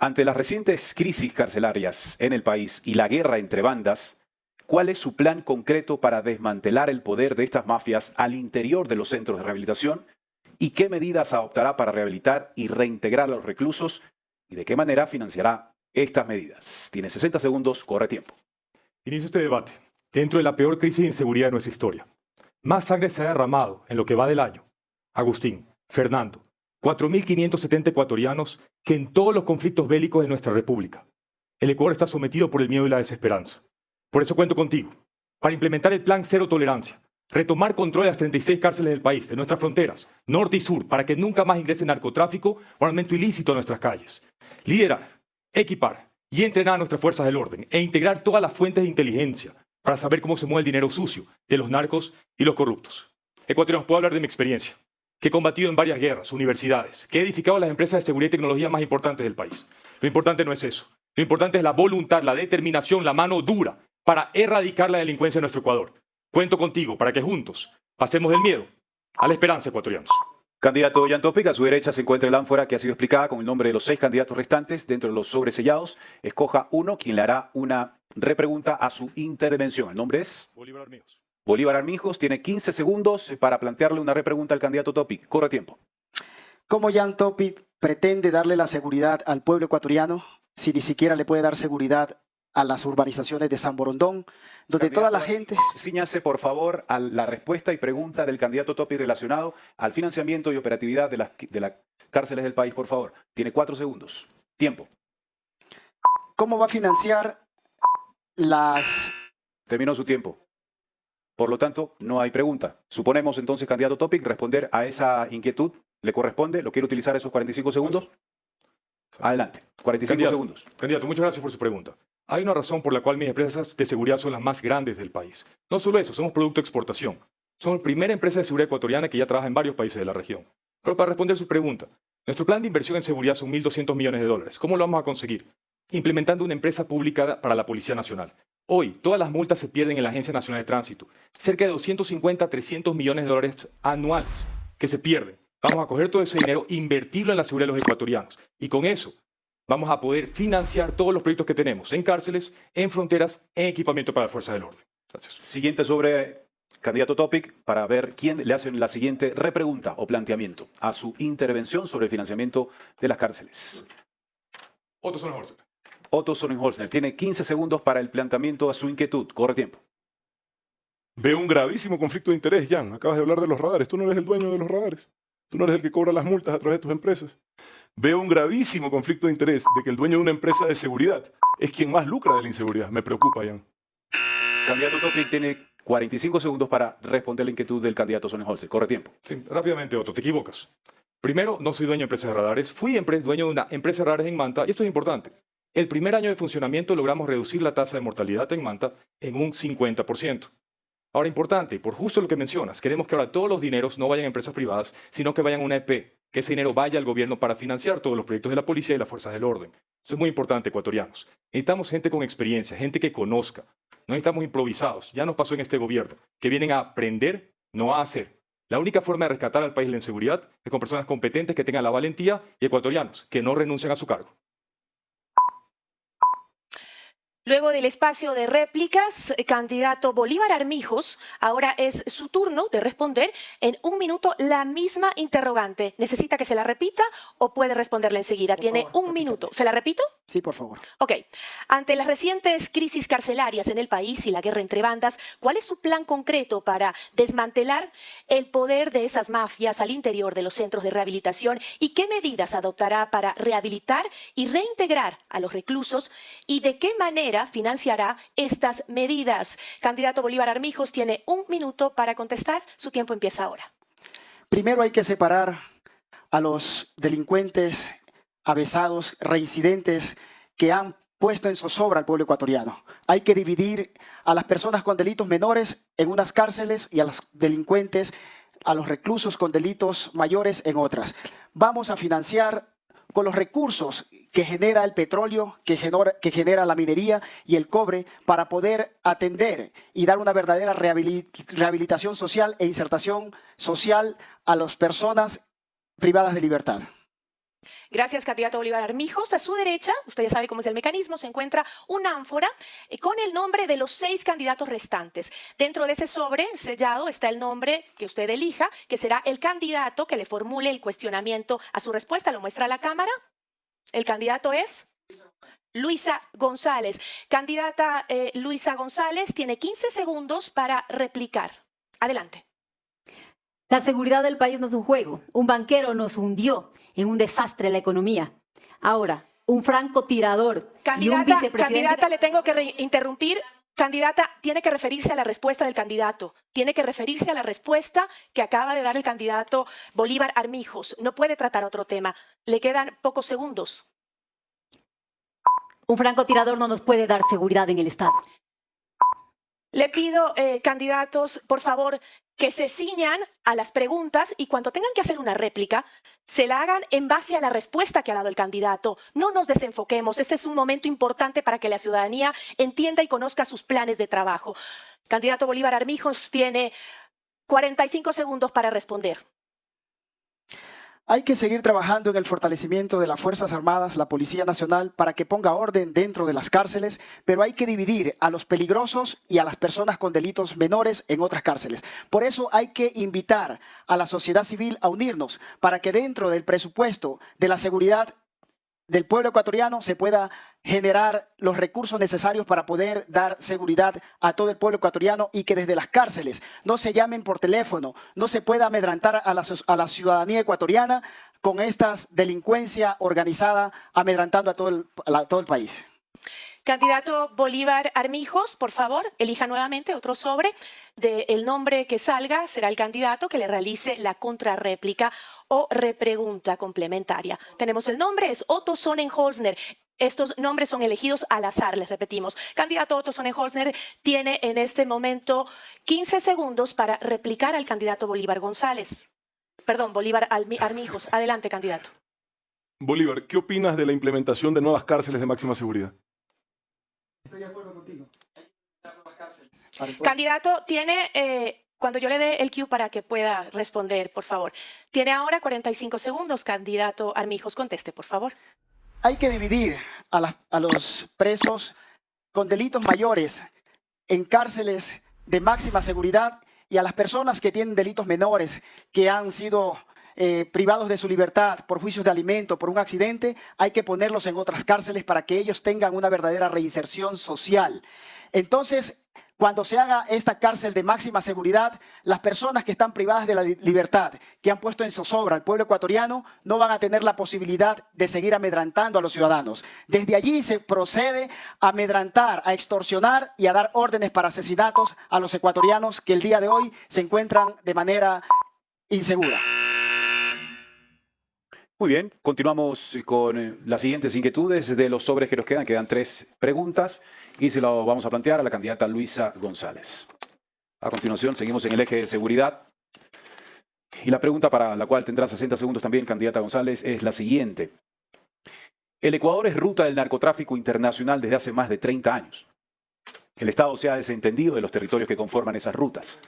Ante las recientes crisis carcelarias en el país y la guerra entre bandas, ¿cuál es su plan concreto para desmantelar el poder de estas mafias al interior de los centros de rehabilitación? ¿Y qué medidas adoptará para rehabilitar y reintegrar a los reclusos? ¿Y de qué manera financiará estas medidas? Tiene 60 segundos, corre tiempo. Inicio este debate dentro de la peor crisis de inseguridad de nuestra historia. Más sangre se ha derramado en lo que va del año. Agustín, Fernando, 4.570 ecuatorianos que en todos los conflictos bélicos de nuestra república. El Ecuador está sometido por el miedo y la desesperanza. Por eso cuento contigo, para implementar el plan Cero Tolerancia, retomar control de las 36 cárceles del país, de nuestras fronteras, norte y sur, para que nunca más ingrese narcotráfico o armamento ilícito a nuestras calles. Liderar, equipar y entrenar a nuestras fuerzas del orden e integrar todas las fuentes de inteligencia para saber cómo se mueve el dinero sucio de los narcos y los corruptos. Ecuatorianos, puedo hablar de mi experiencia, que he combatido en varias guerras, universidades, que he edificado las empresas de seguridad y tecnología más importantes del país. Lo importante no es eso. Lo importante es la voluntad, la determinación, la mano dura para erradicar la delincuencia en nuestro Ecuador. Cuento contigo para que juntos pasemos del miedo a la esperanza, ecuatorianos. Candidato Jan Topic, a su derecha se encuentra el ánfora que ha sido explicada con el nombre de los 6 candidatos restantes dentro de los sobresellados. Escoja uno, quien le hará una repregunta a su intervención. El nombre es Bolívar Armijos. Bolívar Armijos. Tiene 15 segundos para plantearle una repregunta al candidato Topic. Corre tiempo. ¿Cómo Jan Topic pretende darle la seguridad al pueblo ecuatoriano si ni siquiera le puede dar seguridad a las urbanizaciones de San Borondón, donde toda la gente... Cíñase, por favor, a la respuesta y pregunta del candidato Topic relacionado al financiamiento y operatividad de las cárceles del país, por favor. Tiene 4 segundos. Tiempo. ¿Cómo va a financiar las... Terminó su tiempo. Por lo tanto, no hay pregunta. Suponemos entonces, candidato Topic, responder a esa inquietud. ¿Le corresponde? ¿Lo quiere utilizar esos 45 segundos? Adelante. 45 segundos. Candidato, muchas gracias por su pregunta. Hay una razón por la cual mis empresas de seguridad son las más grandes del país. No solo eso, somos producto de exportación. Somos la primera empresa de seguridad ecuatoriana que ya trabaja en varios países de la región. Pero para responder su pregunta, nuestro plan de inversión en seguridad son 1.200 millones de dólares. ¿Cómo lo vamos a conseguir? Implementando una empresa pública para la Policía Nacional. Hoy, todas las multas se pierden en la Agencia Nacional de Tránsito. Cerca de 250 a 300 millones de dólares anuales que se pierden. Vamos a coger todo ese dinero, invertirlo en la seguridad de los ecuatorianos. Y con eso vamos a poder financiar todos los proyectos que tenemos en cárceles, en fronteras, en equipamiento para las fuerzas del orden. Gracias. Siguiente sobre candidato Topic, para ver quién le hace la siguiente repregunta o planteamiento a su intervención sobre el financiamiento de las cárceles. Otto Sonnenholzer. Otto Sonnenholzer tiene 15 segundos para el planteamiento a su inquietud. Corre tiempo. Veo un gravísimo conflicto de interés, Jan. Acabas de hablar de los radares. Tú no eres el dueño de los radares. Tú no eres el que cobra las multas a través de tus empresas. Veo un gravísimo conflicto de interés de que el dueño de una empresa de seguridad es quien más lucra de la inseguridad. Me preocupa, Jan. Candidato Topic tiene 45 segundos para responder la inquietud del candidato Sonnenholzer. Corre tiempo. Sí, rápidamente, Otto, te equivocas. Primero, no soy dueño de empresas de radares. Fui dueño de una empresa de radares en Manta, y esto es importante. El primer año de funcionamiento logramos reducir la tasa de mortalidad en Manta en un 50%. Ahora, importante, por justo lo que mencionas, queremos que ahora todos los dineros no vayan a empresas privadas, sino que vayan a una EP, que ese dinero vaya al gobierno para financiar todos los proyectos de la policía y las fuerzas del orden. Eso es muy importante, ecuatorianos. Necesitamos gente con experiencia, gente que conozca. No necesitamos improvisados. Ya nos pasó en este gobierno, que vienen a aprender, no a hacer. La única forma de rescatar al país de la inseguridad es con personas competentes que tengan la valentía y ecuatorianos que no renuncien a su cargo. Luego del espacio de réplicas, candidato Bolívar Armijos, ahora es su turno de responder en 1 minuto la misma interrogante. ¿Necesita que se la repita o puede responderla enseguida? Tiene 1 minuto. ¿Se la repito? Sí, por favor. Ok. Ante las recientes crisis carcelarias en el país y la guerra entre bandas, ¿cuál es su plan concreto para desmantelar el poder de esas mafias al interior de los centros de rehabilitación? ¿Y qué medidas adoptará para rehabilitar y reintegrar a los reclusos? ¿Y de qué manera financiará estas medidas? Candidato Bolívar Armijos tiene 1 minuto para contestar. Su tiempo empieza ahora. Primero hay que separar a los delincuentes avesados, reincidentes, que han puesto en zozobra al pueblo ecuatoriano. Hay que dividir a las personas con delitos menores en unas cárceles y a los delincuentes, a los reclusos con delitos mayores en otras. Vamos a financiar con los recursos que genera el petróleo, que genera la minería y el cobre, para poder atender y dar una verdadera rehabilitación social e insertación social a las personas privadas de libertad. Gracias, candidato Bolívar Armijos. A su derecha, usted ya sabe cómo es el mecanismo, se encuentra una ánfora con el nombre de los 6 candidatos restantes. Dentro de ese sobre sellado está el nombre que usted elija, que será el candidato que le formule el cuestionamiento a su respuesta. ¿Lo muestra a la cámara? El candidato es Luisa González. Candidata Luisa González tiene 15 segundos para replicar. Adelante. La seguridad del país no es un juego. Un banquero nos hundió en un desastre la economía. Ahora, un francotirador y un vicepresidente... Candidata, le tengo que interrumpir. Candidata, tiene que referirse a la respuesta del candidato. Tiene que referirse a la respuesta que acaba de dar el candidato Bolívar Armijos. No puede tratar otro tema. Le quedan pocos segundos. Un francotirador no nos puede dar seguridad en el Estado. Le pido, candidatos, por favor, que se ciñan a las preguntas y cuando tengan que hacer una réplica, se la hagan en base a la respuesta que ha dado el candidato. No nos desenfoquemos. Este es un momento importante para que la ciudadanía entienda y conozca sus planes de trabajo. Candidato Bolívar Armijos tiene 45 segundos para responder. Hay que seguir trabajando en el fortalecimiento de las Fuerzas Armadas, la Policía Nacional, para que ponga orden dentro de las cárceles, pero hay que dividir a los peligrosos y a las personas con delitos menores en otras cárceles. Por eso hay que invitar a la sociedad civil a unirnos para que dentro del presupuesto de la seguridad del pueblo ecuatoriano se pueda generar los recursos necesarios para poder dar seguridad a todo el pueblo ecuatoriano y que desde las cárceles no se llamen por teléfono, no se pueda amedrentar a la ciudadanía ecuatoriana con esta delincuencia organizada amedrantando a todo el país. Candidato Bolívar Armijos, por favor, elija nuevamente otro sobre. El nombre que salga será el candidato que le realice la contrarréplica o repregunta complementaria. Tenemos el nombre, es Otto Sonnenholzner. Estos nombres son elegidos al azar, les repetimos. Candidato Otto Sonnenholzner tiene en este momento 15 segundos para replicar al candidato Bolívar González. Perdón, Bolívar Armijos. Adelante, candidato. Bolívar, ¿qué opinas de la implementación de nuevas cárceles de máxima seguridad? Estoy de acuerdo contigo. Candidato, tiene, cuando yo le dé el cue para que pueda responder, por favor. Tiene ahora 45 segundos, candidato Armijos, conteste, por favor. Hay que dividir a los presos con delitos mayores en cárceles de máxima seguridad y a las personas que tienen delitos menores que han sido privados de su libertad por juicios de alimento, por un accidente, hay que ponerlos en otras cárceles para que ellos tengan una verdadera reinserción social. Entonces, cuando se haga esta cárcel de máxima seguridad, las personas que están privadas de la libertad, que han puesto en zozobra al pueblo ecuatoriano, no van a tener la posibilidad de seguir amedrantando a los ciudadanos. Desde allí se procede a amedrantar, a extorsionar y a dar órdenes para asesinatos a los ecuatorianos que el día de hoy se encuentran de manera insegura. Muy bien, continuamos con las siguientes inquietudes de los sobres que nos quedan. Quedan 3 preguntas y se lo vamos a plantear a la candidata Luisa González. A continuación, seguimos en el eje de seguridad. Y la pregunta para la cual tendrá 60 segundos también, candidata González, es la siguiente. El Ecuador es ruta del narcotráfico internacional desde hace más de 30 años. El Estado se ha desentendido de los territorios que conforman esas rutas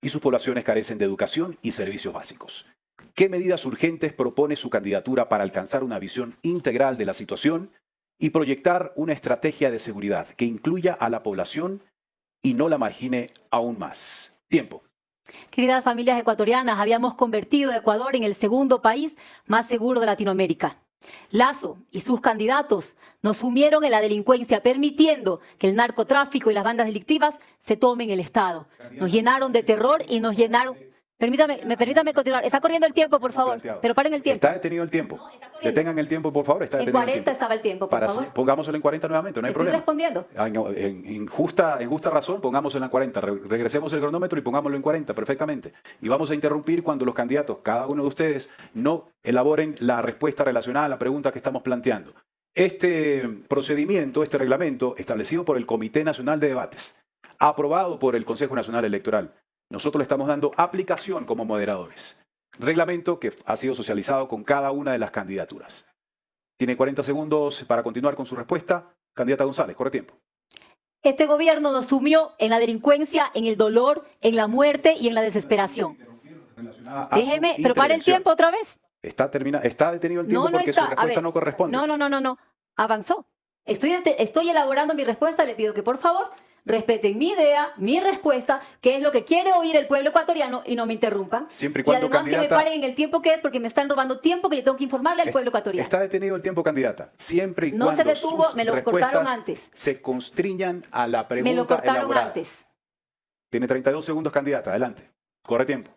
y sus poblaciones carecen de educación y servicios básicos. ¿Qué medidas urgentes propone su candidatura para alcanzar una visión integral de la situación y proyectar una estrategia de seguridad que incluya a la población y no la margine aún más? Tiempo. Queridas familias ecuatorianas, habíamos convertido a Ecuador en el segundo país más seguro de Latinoamérica. Lazo y sus candidatos nos sumieron en la delincuencia, permitiendo que el narcotráfico y las bandas delictivas se tomen el Estado. Nos llenaron de terror y nos llenaron... Permítame continuar. Está corriendo el tiempo, por favor. Pero paren el tiempo. Está detenido el tiempo. Detengan el tiempo, por favor. Está en 40 estaba el tiempo, por favor. Pongámoslo en 40 nuevamente, no hay problema. Estoy respondiendo. En justa razón, pongámoslo en 40. Regresemos el cronómetro y pongámoslo en 40, perfectamente. Y vamos a interrumpir cuando los candidatos, cada uno de ustedes, no elaboren la respuesta relacionada a la pregunta que estamos planteando. Este procedimiento, este reglamento, establecido por el Comité Nacional de Debates, aprobado por el Consejo Nacional Electoral, nosotros le estamos dando aplicación como moderadores. Reglamento que ha sido socializado con cada una de las candidaturas. Tiene 40 segundos para continuar con su respuesta. Candidata González, corre tiempo. Este gobierno nos sumió en la delincuencia, en el dolor, en la muerte y en la desesperación. Déjeme, pero pare el tiempo otra vez. Está detenido el tiempo No, no porque está. su A respuesta ver, no corresponde. No. Avanzó. Estoy elaborando mi respuesta. Le pido que por favor respeten mi idea, mi respuesta, que es lo que quiere oír el pueblo ecuatoriano y no me interrumpan. Siempre y cuando, además que me candidata, paren en el tiempo que es porque me están robando tiempo que yo tengo que informarle al pueblo ecuatoriano. Está detenido el tiempo, candidata. Siempre y No cuando se detuvo, sus me lo respuestas cortaron antes. se constriñan a la pregunta Me lo cortaron elaborada. antes. Tiene 32 segundos, candidata. Adelante. Corre tiempo.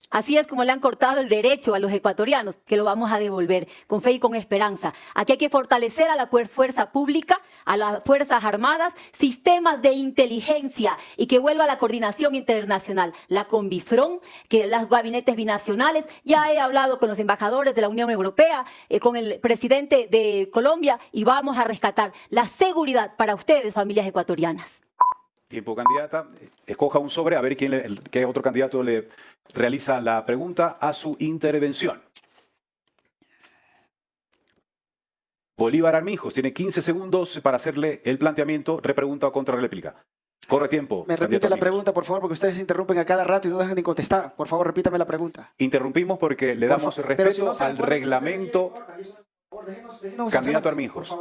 Así es como le han cortado el derecho a los ecuatorianos, que lo vamos a devolver con fe y con esperanza. Aquí hay que fortalecer a la fuerza pública, a las Fuerzas Armadas, sistemas de inteligencia y que vuelva la coordinación internacional, la Conbifron, que los gabinetes binacionales. Ya he hablado con los embajadores de la Unión Europea, con el presidente de Colombia y vamos a rescatar la seguridad para ustedes, familias ecuatorianas. Tiempo, candidata. Escoja un sobre a ver qué otro candidato le realiza la pregunta a su intervención. Bolívar Armijos tiene 15 segundos para hacerle el planteamiento, repregunta o contrarréplica. Corre tiempo. Me repite la pregunta, por favor, porque ustedes se interrumpen a cada rato y no dejan de contestar. Por favor, repítame la pregunta. Interrumpimos porque le damos el respeto al reglamento. Candidato Armijos.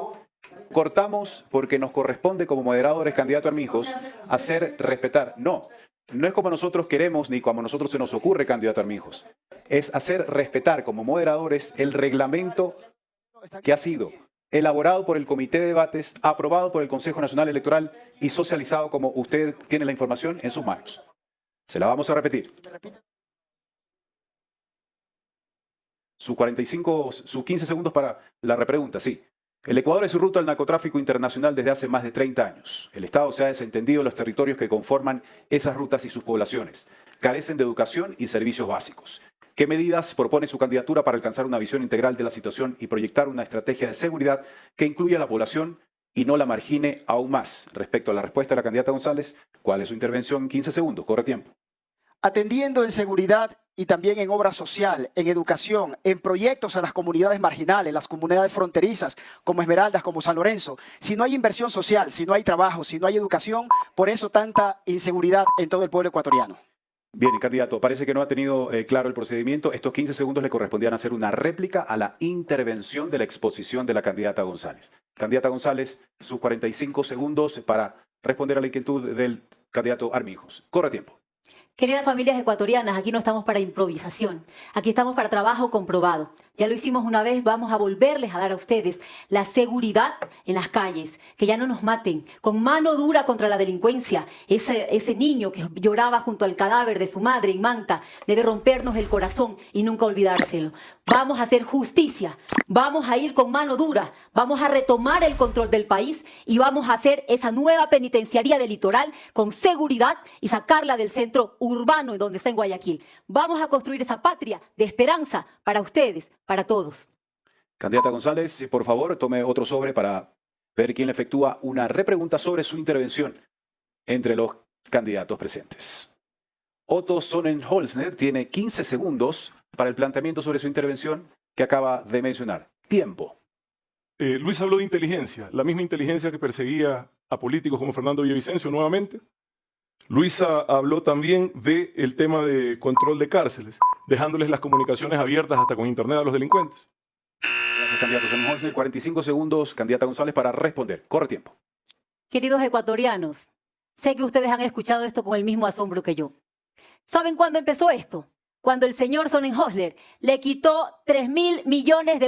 Cortamos porque nos corresponde como moderadores, candidato Armijos, hacer respetar. No es como nosotros queremos ni como a nosotros se nos ocurre, candidato Armijos. Es hacer respetar como moderadores el reglamento que ha sido elaborado por el Comité de Debates, aprobado por el Consejo Nacional Electoral y socializado como usted tiene la información en sus manos. Se la vamos a repetir. Sus 15 segundos para la repregunta, sí. El Ecuador es su ruta al narcotráfico internacional desde hace más de 30 años. El Estado se ha desentendido de los territorios que conforman esas rutas y sus poblaciones. Carecen de educación y servicios básicos. ¿Qué medidas propone su candidatura para alcanzar una visión integral de la situación y proyectar una estrategia de seguridad que incluya a la población y no la margine aún más? Respecto a la respuesta de la candidata González, ¿cuál es su intervención en 15 segundos? Corre tiempo. Atendiendo en seguridad y también en obra social, en educación, en proyectos a las comunidades marginales, las comunidades fronterizas, como Esmeraldas, como San Lorenzo. Si no hay inversión social, si no hay trabajo, si no hay educación, por eso tanta inseguridad en todo el pueblo ecuatoriano. Bien, candidato, parece que no ha tenido claro el procedimiento. Estos 15 segundos le correspondían hacer una réplica a la intervención de la exposición de la candidata González. Candidata González, sus 45 segundos para responder a la inquietud del candidato Armijos. Corre tiempo. Queridas familias ecuatorianas, aquí no estamos para improvisación, aquí estamos para trabajo comprobado. Ya lo hicimos una vez, vamos a volverles a dar a ustedes la seguridad en las calles, que ya no nos maten, con mano dura contra la delincuencia. Ese niño que lloraba junto al cadáver de su madre en Manta debe rompernos el corazón y nunca olvidárselo. Vamos a hacer justicia, vamos a ir con mano dura, vamos a retomar el control del país y vamos a hacer esa nueva penitenciaría del litoral con seguridad y sacarla del centro urbano donde está en Guayaquil. Vamos a construir esa patria de esperanza para ustedes, para todos. Candidata González, por favor, tome otro sobre para ver quién le efectúa una repregunta sobre su intervención entre los candidatos presentes. Otto Sonnenholzner tiene 15 segundos para el planteamiento sobre su intervención que acaba de mencionar. Tiempo. Luis habló de inteligencia, la misma inteligencia que perseguía a políticos como Fernando Villavicencio nuevamente. Luisa habló también del tema de control de cárceles, dejándoles las comunicaciones abiertas hasta con internet a los delincuentes. Gracias, candidato Sonnenholzner. 45 segundos, candidata González, para responder. Corre tiempo. Queridos ecuatorianos, sé que ustedes han escuchado esto con el mismo asombro que yo. ¿Saben cuándo empezó esto? Cuando el señor Sonnenholzner le quitó $3.000 millones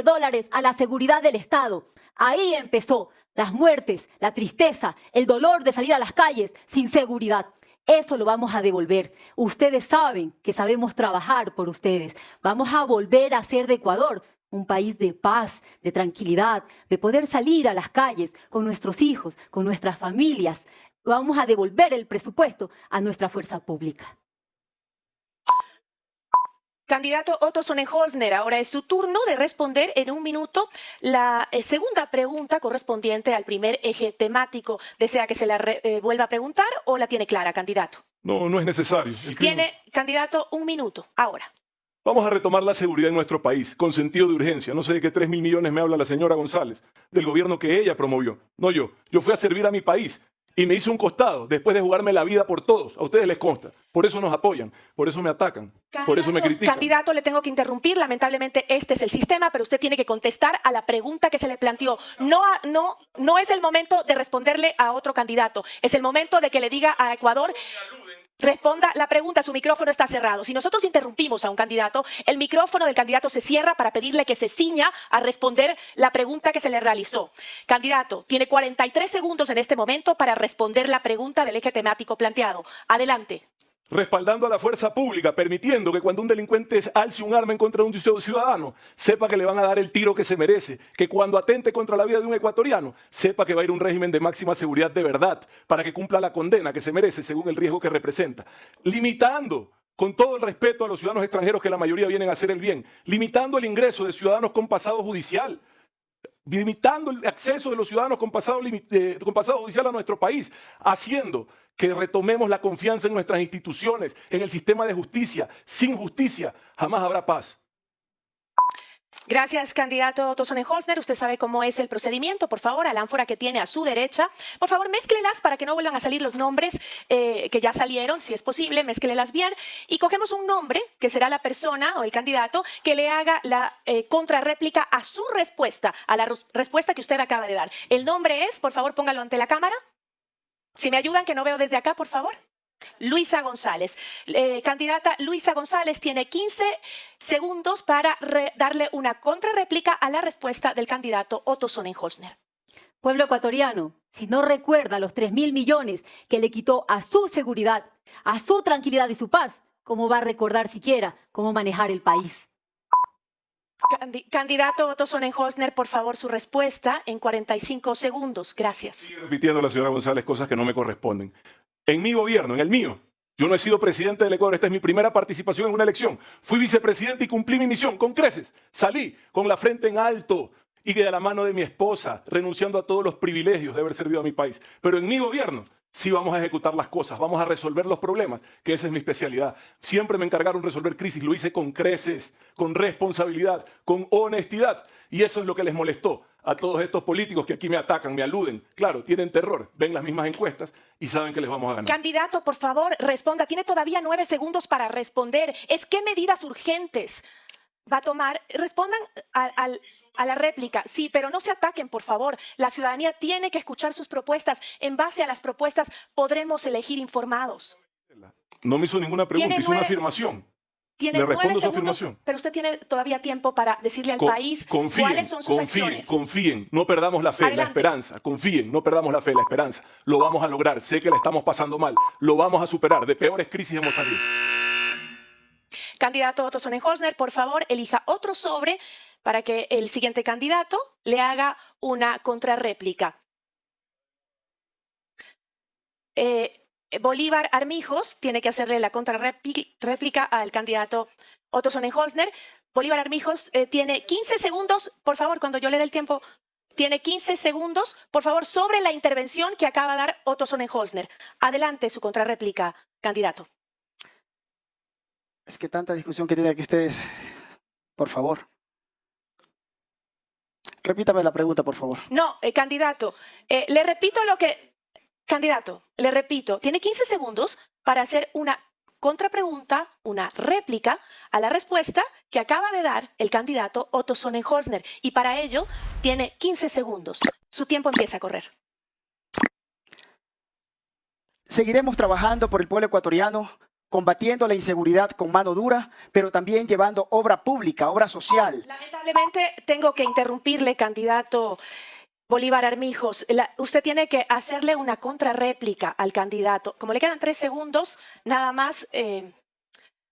a la seguridad del Estado. Ahí empezó las muertes, la tristeza, el dolor de salir a las calles sin seguridad. Eso lo vamos a devolver. Ustedes saben que sabemos trabajar por ustedes. Vamos a volver a hacer de Ecuador un país de paz, de tranquilidad, de poder salir a las calles con nuestros hijos, con nuestras familias. Vamos a devolver el presupuesto a nuestra fuerza pública. Candidato Otto Sonnenholzner, ahora es su turno de responder en un minuto la segunda pregunta correspondiente al primer eje temático. ¿Desea que se la vuelva a preguntar o la tiene clara, candidato? No es necesario. Tiene, candidato, un minuto, ahora. Vamos a retomar la seguridad en nuestro país, con sentido de urgencia. No sé de qué 3.000 millones me habla la señora González, del gobierno que ella promovió. No yo. Yo fui a servir a mi país. y me hice un costado después de jugarme la vida por todos. A ustedes les consta. Por eso nos apoyan, por eso me atacan, por eso me critican. Candidato, le tengo que interrumpir. Lamentablemente este es el sistema, pero usted tiene que contestar a la pregunta que se le planteó. No es el momento de responderle a otro candidato. Es el momento de que le diga a Ecuador... Responda la pregunta, su micrófono está cerrado. Si nosotros interrumpimos a un candidato, el micrófono del candidato se cierra para pedirle que se ciña a responder la pregunta que se le realizó. Candidato, tiene 43 segundos en este momento para responder la pregunta del eje temático planteado. Adelante. Respaldando a la fuerza pública, permitiendo que cuando un delincuente alce un arma en contra de un ciudadano, sepa que le van a dar el tiro que se merece, que cuando atente contra la vida de un ecuatoriano, sepa que va a ir un régimen de máxima seguridad de verdad, para que cumpla la condena que se merece según el riesgo que representa. Limitando, con todo el respeto a los ciudadanos extranjeros que la mayoría vienen a hacer el bien, limitando el ingreso de ciudadanos con pasado judicial, limitando el acceso de los ciudadanos con pasado judicial a nuestro país, haciendo que retomemos la confianza en nuestras instituciones, en el sistema de justicia. Sin justicia jamás habrá paz. Gracias, candidato Otto Sonnenholzner. Usted sabe cómo es el procedimiento. Por favor, a la ánfora que tiene a su derecha, por favor, mézclelas para que no vuelvan a salir los nombres que ya salieron, si es posible, mézclelas bien. Y cogemos un nombre, que será la persona o el candidato, que le haga la contrarréplica a su respuesta, a la respuesta que usted acaba de dar. El nombre es, por favor, póngalo ante la cámara. Si me ayudan, que no veo desde acá, por favor. Luisa González. Candidata Luisa González tiene 15 segundos para darle una contrarréplica a la respuesta del candidato Otto Sonnenholzner. Pueblo ecuatoriano, si no recuerda los 3.000 millones que le quitó a su seguridad, a su tranquilidad y su paz, ¿cómo va a recordar siquiera cómo manejar el país? Candidato Otto Sonnenholzner, por favor, su respuesta en 45 segundos. Gracias. Sigue repitiendo la señora González cosas que no me corresponden. En mi gobierno, en el mío, yo no he sido presidente del Ecuador, esta es mi primera participación en una elección. Fui vicepresidente y cumplí mi misión con creces. Salí con la frente en alto y de la mano de mi esposa, renunciando a todos los privilegios de haber servido a mi país. Pero en mi gobierno sí vamos a ejecutar las cosas, vamos a resolver los problemas, que esa es mi especialidad. Siempre me encargaron resolver crisis, lo hice con creces, con responsabilidad, con honestidad. Y eso es lo que les molestó a todos estos políticos que aquí me atacan, me aluden. Claro, tienen terror, ven las mismas encuestas y saben que les vamos a ganar. Candidato, por favor, responda. Tiene todavía 9 segundos para responder. ¿Qué medidas urgentes va a tomar? Respondan a la réplica. Sí, pero no se ataquen, por favor. La ciudadanía tiene que escuchar sus propuestas. En base a las propuestas podremos elegir informados. No me hizo ninguna pregunta, hizo una afirmación. Tiene Le 9 respondo su segundos, afirmación. pero usted tiene todavía tiempo para decirle al país cuáles son sus acciones. Confíen, no perdamos la fe, la esperanza. Confíen, no perdamos la fe, la esperanza. Lo vamos a lograr. Sé que la estamos pasando mal. Lo vamos a superar. De peores crisis hemos salido. Candidato Otto Sonnenholzner, por favor, elija otro sobre para que el siguiente candidato le haga una contrarréplica. Bolívar Armijos tiene que hacerle la contrarréplica al candidato Otto Sonnenholzner. Bolívar Armijos tiene 15 segundos, por favor, cuando yo le dé el tiempo, tiene 15 segundos, por favor, sobre la intervención que acaba de dar Otto Sonnenholzner. Adelante su contrarréplica, candidato. Es que tanta discusión que tienen aquí ustedes, por favor. Repítame la pregunta, por favor. No, candidato, le repito lo que... Candidato, le repito, tiene 15 segundos para hacer una contrapregunta, una réplica a la respuesta que acaba de dar el candidato Otto Sonnenholzner. Y para ello tiene 15 segundos. Su tiempo empieza a correr. Seguiremos trabajando por el pueblo ecuatoriano, combatiendo la inseguridad con mano dura, pero también llevando obra pública, obra social. Lamentablemente tengo que interrumpirle, candidato Bolívar Armijos. Usted tiene que hacerle una contrarréplica al candidato. Como le quedan 3 segundos, nada más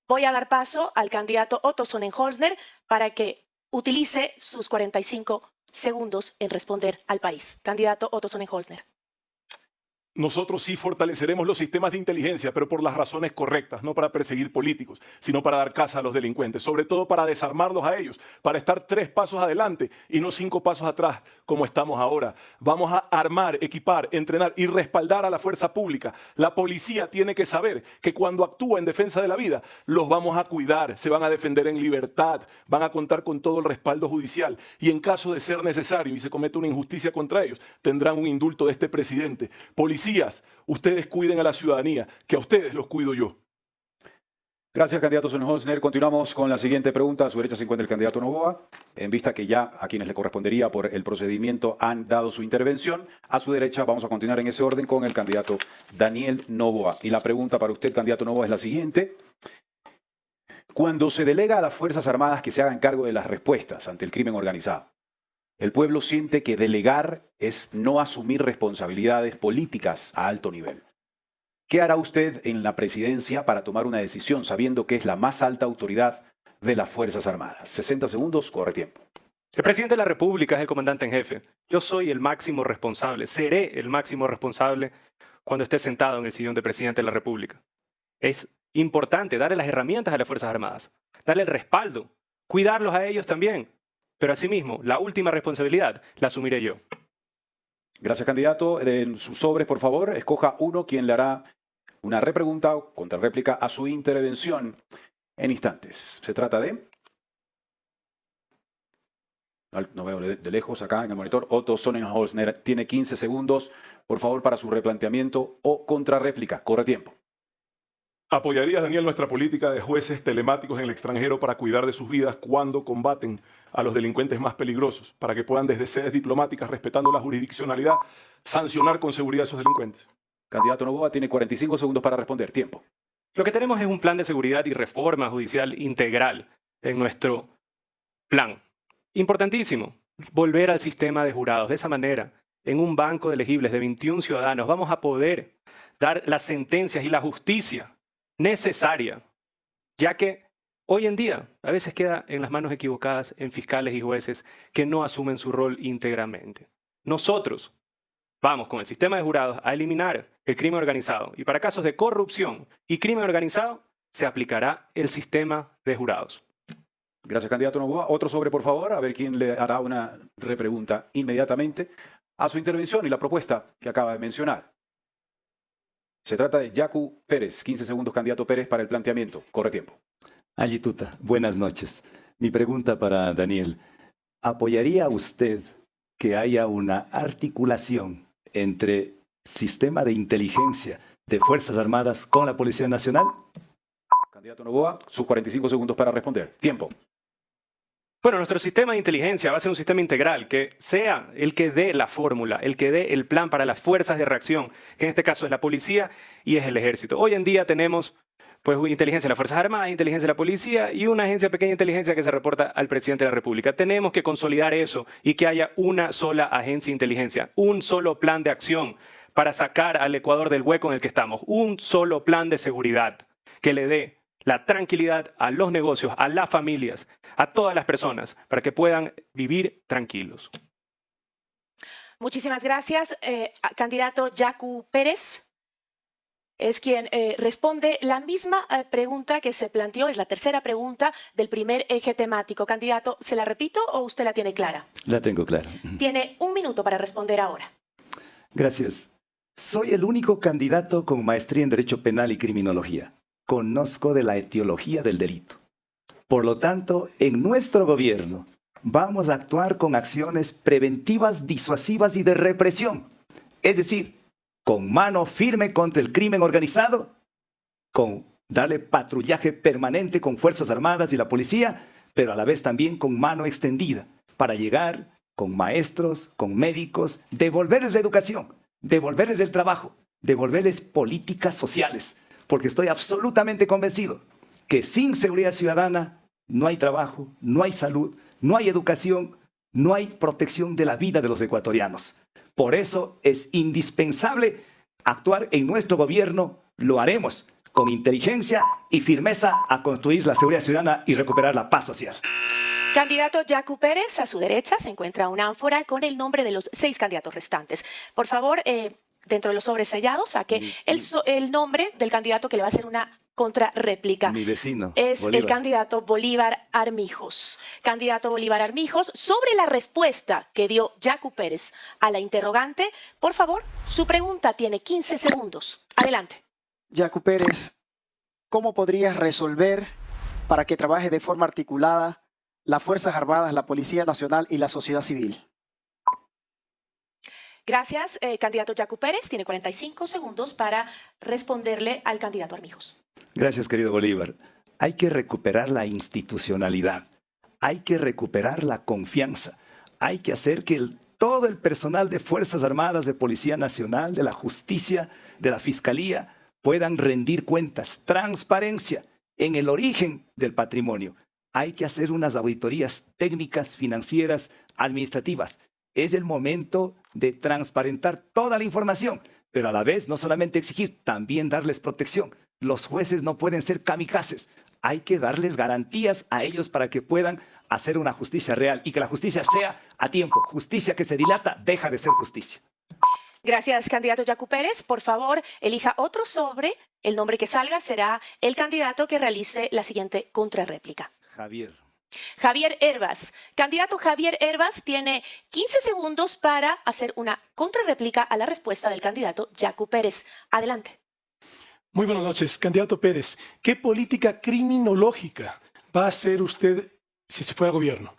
voy a dar paso al candidato Otto Sonnenholzner para que utilice sus 45 segundos en responder al país. Candidato Otto Sonnenholzner. Nosotros sí fortaleceremos los sistemas de inteligencia, pero por las razones correctas, no para perseguir políticos, sino para dar caza a los delincuentes, sobre todo para desarmarlos a ellos, para estar 3 pasos adelante y no 5 pasos atrás como estamos ahora. Vamos a armar, equipar, entrenar y respaldar a la fuerza pública. La policía tiene que saber que cuando actúa en defensa de la vida, los vamos a cuidar, se van a defender en libertad, van a contar con todo el respaldo judicial y en caso de ser necesario y se comete una injusticia contra ellos, tendrán un indulto de este presidente. Policía policías, ustedes cuiden a la ciudadanía, que a ustedes los cuido yo. Gracias, candidato Sonnenholzner. Continuamos con la siguiente pregunta. A su derecha se encuentra el candidato Noboa. En vista que ya a quienes le correspondería por el procedimiento han dado su intervención, a su derecha vamos a continuar en ese orden con el candidato Daniel Noboa. Y la pregunta para usted, candidato Noboa, es la siguiente. Cuando se delega a las Fuerzas Armadas que se hagan cargo de las respuestas ante el crimen organizado, el pueblo siente que delegar es no asumir responsabilidades políticas a alto nivel. ¿Qué hará usted en la presidencia para tomar una decisión sabiendo que es la más alta autoridad de las Fuerzas Armadas? 60 segundos, corre tiempo. El presidente de la República es el comandante en jefe. Yo soy el máximo responsable, seré el máximo responsable cuando esté sentado en el sillón de presidente de la República. Es importante darle las herramientas a las Fuerzas Armadas, darle el respaldo, cuidarlos a ellos también. Pero asimismo, la última responsabilidad la asumiré yo. Gracias, candidato. En sus sobres, por favor, escoja uno quien le hará una repregunta o contrarréplica a su intervención en instantes. Se trata de... No veo de lejos acá en el monitor. Otto Sonnenholzner tiene 15 segundos, por favor, para su replanteamiento o contrarréplica. Corre tiempo. ¿Apoyarías, Daniel, nuestra política de jueces telemáticos en el extranjero para cuidar de sus vidas cuando combaten a los delincuentes más peligrosos, para que puedan desde sedes diplomáticas, respetando la jurisdiccionalidad, sancionar con seguridad a esos delincuentes? Candidato Noboa tiene 45 segundos para responder. Tiempo. Lo que tenemos es un plan de seguridad y reforma judicial integral en nuestro plan. Importantísimo, volver al sistema de jurados. De esa manera, en un banco de elegibles de 21 ciudadanos, vamos a poder dar las sentencias y la justicia necesaria, ya que hoy en día a veces queda en las manos equivocadas en fiscales y jueces que no asumen su rol íntegramente. Nosotros vamos con el sistema de jurados a eliminar el crimen organizado y para casos de corrupción y crimen organizado se aplicará el sistema de jurados. Gracias, candidato Noboa. Otro sobre, por favor, a ver quién le hará una repregunta inmediatamente a su intervención y la propuesta que acaba de mencionar. Se trata de Yacu Pérez. 15 segundos, candidato Pérez, para el planteamiento. Corre tiempo. Ayituta, buenas noches. Mi pregunta para Daniel. ¿Apoyaría usted que haya una articulación entre sistema de inteligencia de Fuerzas Armadas con la Policía Nacional? Candidato Noboa, sus 45 segundos para responder. Tiempo. Bueno, nuestro sistema de inteligencia va a ser un sistema integral que sea el que dé la fórmula, el que dé el plan para las fuerzas de reacción, que en este caso es la policía y es el ejército. Hoy en día tenemos pues inteligencia de las Fuerzas Armadas, inteligencia de la policía y una agencia pequeña de inteligencia que se reporta al presidente de la República. Tenemos que consolidar eso y que haya una sola agencia de inteligencia, un solo plan de acción para sacar al Ecuador del hueco en el que estamos, un solo plan de seguridad que le dé la tranquilidad a los negocios, a las familias, a todas las personas, para que puedan vivir tranquilos. Muchísimas gracias. Candidato Yacu Pérez es quien responde la misma pregunta que se planteó, es la tercera pregunta del primer eje temático. Candidato, ¿se la repito o usted la tiene clara? La tengo clara. Tiene un minuto para responder ahora. Gracias. Soy el único candidato con maestría en Derecho Penal y Criminología. Conozco de la etiología del delito. Por lo tanto, en nuestro gobierno vamos a actuar con acciones preventivas, disuasivas y de represión. Es decir, con mano firme contra el crimen organizado, con darle patrullaje permanente con Fuerzas Armadas y la policía, pero a la vez también con mano extendida para llegar con maestros, con médicos, devolverles la educación, devolverles el trabajo, devolverles políticas sociales. Porque estoy absolutamente convencido que sin seguridad ciudadana no hay trabajo, no hay salud, no hay educación, no hay protección de la vida de los ecuatorianos. Por eso es indispensable actuar en nuestro gobierno. Lo haremos con inteligencia y firmeza a construir la seguridad ciudadana y recuperar la paz social. Candidato Yacu Pérez, a su derecha se encuentra una ánfora con el nombre de los 6 candidatos restantes. Por favor, dentro de los sobres sellados, saque el nombre del candidato que le va a hacer una contrarréplica. Mi vecino, es Bolívar. el candidato Bolívar Armijos. Candidato Bolívar Armijos, sobre la respuesta que dio Yacu Pérez a la interrogante, por favor, su pregunta tiene 15 segundos. Adelante. Yacu Pérez, ¿cómo podrías resolver para que trabaje de forma articulada las Fuerzas Armadas, la Policía Nacional y la sociedad civil? Gracias, candidato Yacu Pérez. Tiene 45 segundos para responderle al candidato Armijos. Gracias, querido Bolívar. Hay que recuperar la institucionalidad. Hay que recuperar la confianza. Hay que hacer que todo el personal de Fuerzas Armadas, de Policía Nacional, de la Justicia, de la Fiscalía, puedan rendir cuentas. Transparencia en el origen del patrimonio. Hay que hacer unas auditorías técnicas, financieras, administrativas. Es el momento de transparentar toda la información, pero a la vez no solamente exigir, también darles protección. Los jueces no pueden ser kamikazes. Hay que darles garantías a ellos para que puedan hacer una justicia real y que la justicia sea a tiempo. Justicia que se dilata deja de ser justicia. Gracias, candidato Yacu Pérez. Por favor, elija otro sobre. El nombre que salga será el candidato que realice la siguiente contrarréplica. Javier. Javier Hervas. Candidato Javier Hervas tiene 15 segundos para hacer una contrarréplica a la respuesta del candidato Yacu Pérez. Adelante. Muy buenas noches, candidato Pérez. ¿Qué política criminológica va a hacer usted si se fuera al gobierno?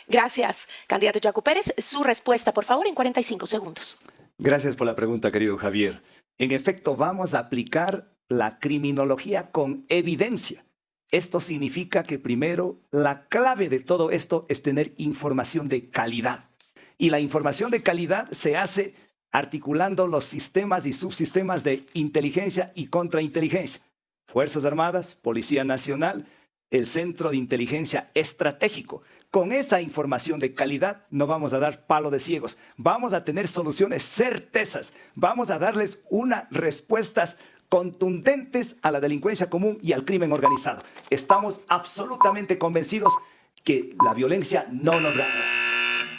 Gracias, candidato Yacu Pérez. Su respuesta, por favor, en 45 segundos. Gracias por la pregunta, querido Javier. En efecto, vamos a aplicar la criminología con evidencia. Esto significa que primero la clave de todo esto es tener información de calidad. Y la información de calidad se hace articulando los sistemas y subsistemas de inteligencia y contrainteligencia. Fuerzas Armadas, Policía Nacional, el Centro de Inteligencia Estratégico. Con esa información de calidad no vamos a dar palo de ciegos. Vamos a tener soluciones certezas. Vamos a darles unas respuestas contundentes a la delincuencia común y al crimen organizado. Estamos absolutamente convencidos que la violencia no nos gana.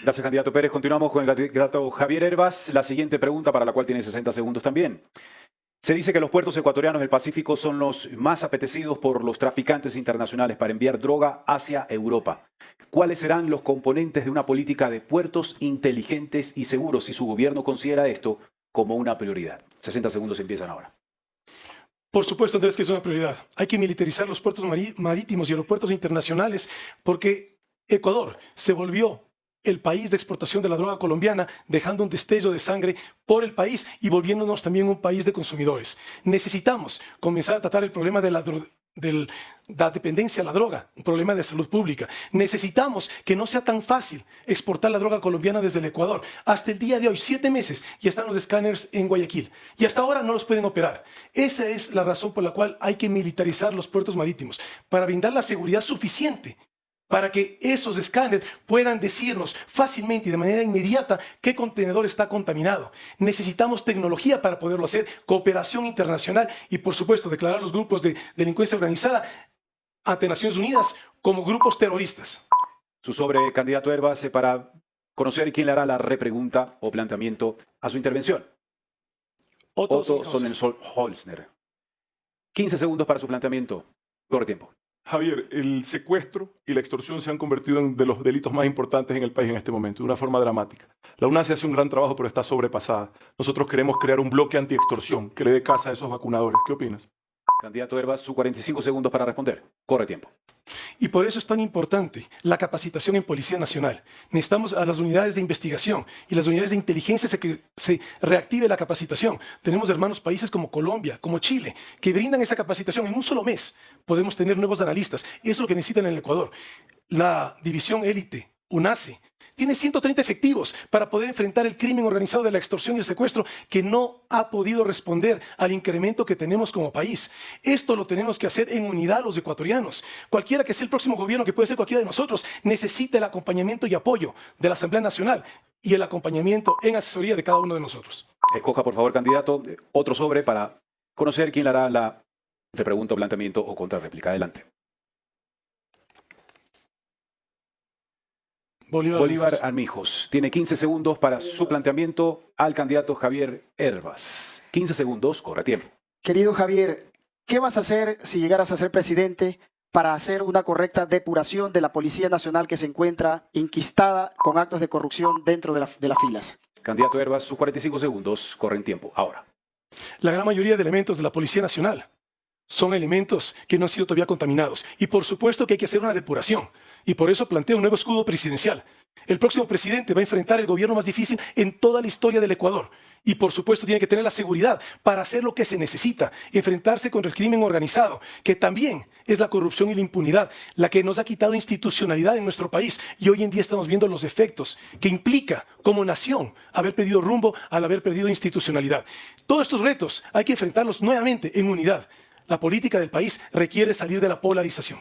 Gracias, candidato Pérez. Continuamos con el candidato Javier Hervas. La siguiente pregunta, para la cual tiene 60 segundos también. Se dice que los puertos ecuatorianos del Pacífico son los más apetecidos por los traficantes internacionales para enviar droga hacia Europa. ¿Cuáles serán los componentes de una política de puertos inteligentes y seguros si su gobierno considera esto como una prioridad? 60 segundos empiezan ahora. Por supuesto, Andrés, que es una prioridad. Hay que militarizar los puertos marítimos y aeropuertos internacionales porque Ecuador se volvió el país de exportación de la droga colombiana, dejando un destello de sangre por el país y volviéndonos también un país de consumidores. Necesitamos comenzar a tratar el problema de la dependencia a la droga, un problema de salud pública. Necesitamos que no sea tan fácil exportar la droga colombiana desde el Ecuador. Hasta el día de hoy, 7 meses, ya están los escáneres en Guayaquil y hasta ahora no los pueden operar. Esa es la razón por la cual hay que militarizar los puertos marítimos, para brindar la seguridad suficiente para que esos escáneres puedan decirnos fácilmente y de manera inmediata qué contenedor está contaminado. Necesitamos tecnología para poderlo hacer, cooperación internacional y, por supuesto, declarar los grupos de delincuencia organizada ante Naciones Unidas como grupos terroristas. Su sobre, candidato Hervas, para conocer quién le hará la repregunta o planteamiento a su intervención. Otto Sonnenholzner. 15 segundos para su planteamiento. Corre tiempo. Javier, el secuestro y la extorsión se han convertido en de los delitos más importantes en el país en este momento, de una forma dramática. La UNACE hace un gran trabajo, pero está sobrepasada. Nosotros queremos crear un bloque anti-extorsión que le dé caza a esos vacunadores. ¿Qué opinas? Candidato Hervas, sus 45 segundos para responder. Corre tiempo. Y por eso es tan importante la capacitación en Policía Nacional. Necesitamos a las unidades de investigación y las unidades de inteligencia que se reactive la capacitación. Tenemos hermanos países como Colombia, como Chile, que brindan esa capacitación en un solo mes. Podemos tener nuevos analistas. Eso es lo que necesitan en el Ecuador. La división élite, UNACE, tiene 130 efectivos para poder enfrentar el crimen organizado de la extorsión y el secuestro que no ha podido responder al incremento que tenemos como país. Esto lo tenemos que hacer en unidad los ecuatorianos. Cualquiera que sea el próximo gobierno, que puede ser cualquiera de nosotros, necesita el acompañamiento y apoyo de la Asamblea Nacional y el acompañamiento en asesoría de cada uno de nosotros. Escoja, por favor, candidato, otro sobre para conocer quién le hará la repregunta, planteamiento o contrarréplica. Adelante. Bolívar Armijos. Tiene 15 segundos para su planteamiento al candidato Javier Hervas. 15 segundos, corre tiempo. Querido Javier, ¿qué vas a hacer si llegaras a ser presidente para hacer una correcta depuración de la Policía Nacional que se encuentra inquistada con actos de corrupción dentro de las filas? Candidato Hervas, sus 45 segundos, corren tiempo. Ahora. La gran mayoría de elementos de la Policía Nacional son elementos que no han sido todavía contaminados. Y por supuesto que hay que hacer una depuración. Y por eso planteo un nuevo escudo presidencial El próximo presidente va a enfrentar el gobierno más difícil en toda la historia del Ecuador. Y por supuesto tiene que tener la seguridad para hacer lo que se necesita, enfrentarse contra el crimen organizado, que también es la corrupción y la impunidad, la que nos ha quitado institucionalidad en nuestro país. Y hoy en día estamos viendo los efectos que implica como nación haber perdido rumbo al haber perdido institucionalidad. Todos estos retos hay que enfrentarlos nuevamente en unidad. La política del país requiere salir de la polarización.